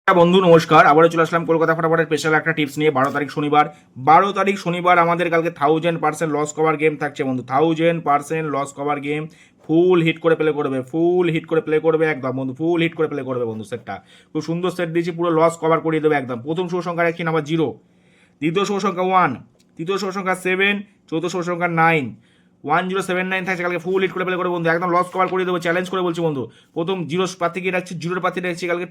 বন্ধু নমস্কার, আবারও চলে আসলাম কলকাতা ফাটাফাটের স্পেশাল একটা টিপস নিয়ে। 12 তারিখ শনিবার আমাদের কালকে 1000% লস কভার গেম থাকছে বন্ধু। 1000% লস কভার গেম ফুল হিট করে প্লে করবে একদম বন্ধু, ফুল হিট করে প্লে করবে বন্ধু। সেটটা খুব সুন্দর সেট দিয়েছি, পুরো লস কভার করিয়ে দেবে একদম। প্রথম শুভ সংখ্যা রাখছি নাম্বার 0, দ্বিতীয় শুভ সংখ্যা 1, তৃতীয় শুভ সংখ্যা 7, চতুর্থ শুভ সংখ্যা 9। 1079 থাকছে, কালকে ফুল হিট করে প্লে করে বন্ধু, একদম লস কভার করিয়ে দেবো, চ্যালেঞ্জ করে বলছি বন্ধু। প্রথম জিরো পাতি কি রাখছি, জিরোর পাতি রাখছি কালকে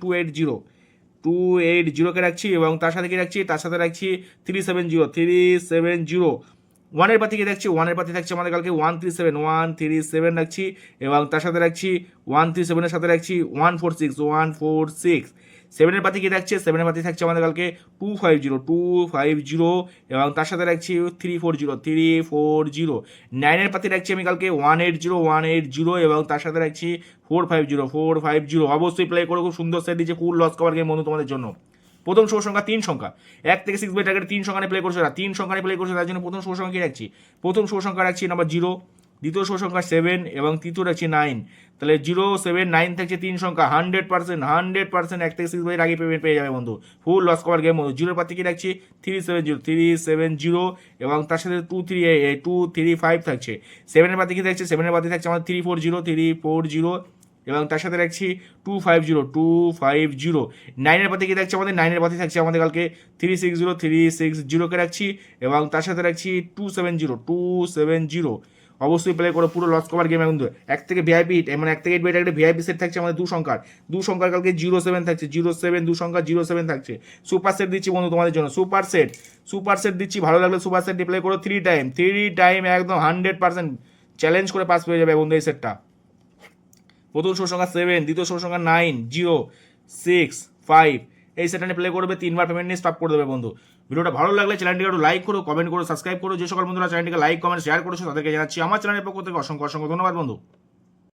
280কে রাখছি, এবং তার সাথে কি রাখছি, তার সাথে রাখছি 370। ওয়ানের পাতি কি রাখছি, ওয়ানের পাতি থাকছে আমাদের কালকে 137 রাখছি, এবং তার সাথে রাখছি 137-এর সাথে রাখছি 146। সেভেনের পাতি কি থাকছে, সেভেনের পাতি থাকছে আমাদের কালকে 250, এবং তার সাথে রাখছি 340। নাইনের পাতি রাখছি আমি কালকে 180, এবং তার সাথে রাখছি 450। অবশ্যই প্লে করে খুব সুন্দর সেট দিচ্ছে, ফুল লস কভার গেম বন্ধু তোমাদের জন্য। প্রথম শুভ সংখ্যা 3 সংখ্যা, 1 থেকে 6 বাই টার্গেট 3 সংখ্যা প্লে করছে, 3 সংখ্যা প্লে করছে, তার জন্য প্রথম শুভ সংখ্যা কি রাখছি, প্রথম শুভ সংখ্যা রাখছি নাম্বার 0, দ্বিতীয় শুভ সংখ্যা 7, এবং তৃতীয় রাখছি 9। তাহলে 0, 7, 9 থাকছে 3 সংখ্যা, 100% 1 থেকে 6 বাই আগে পেমেন্ট পেয়ে যাবে বন্ধু, ফুল লস কভার গেম বন্ধু। জিরোর পাতি কি রাখছি 370, এবং তার সাথে 235 থাকছে। সেভেনের পাতি কি থাকছে, সেভেনের পাতি থাকছে আমাদের 340, এবং তার সাথে রাখছি 250। নাইনের পাতি কি থাকছে আমাদের, নাইনের পাতি থাকছে আমাদের কালকে 360কে রাখছি, এবং তার সাথে রাখছি 270। অবশ্যই প্লে করে পুরো লস কভার গেম বন্ধু। 1 থেকে ভিআইপি মানে 1 থেকে 8 বাই একটা ভিআইপি সেট থাকছে আমাদের 2 সংখ্যার কালকে 07 থাকছে, 07 2 সংখ্যা 07 থাকছে। সুপার সেট দিচ্ছি বন্ধু তোমাদের জন্য, সুপার সেট দিচ্ছি, ভালো লাগলে সুপার সেট প্লে করো 3 টাইম একদম 100% চ্যালেঞ্জ করে পাস পেয়ে যাবে বন্ধু এই সেটটা। প্রথম শুভ সংখ্যা 7, দ্বিতীয় শুভ সংখ্যা 9, 0, 6, 5। এই সেটটা প্লে করবে, 3বার পেমেন্ট নিয়ে স্টপ করে দেবে বন্ধু। ভিডিওটা ভালো লাগলে চ্যানেলটিকে একটু লাইক করো, কমেন্ট করো, সাবস্ক্রাইব করো। যে সকল বন্ধুরা চ্যানেলটিকে লাইক কমেন্ট শেয়ার করেছো তাদেরকে জানাচ্ছি আমার চ্যানেলের পক্ষ থেকে অসংখ্য ধন্যবাদ বন্ধু।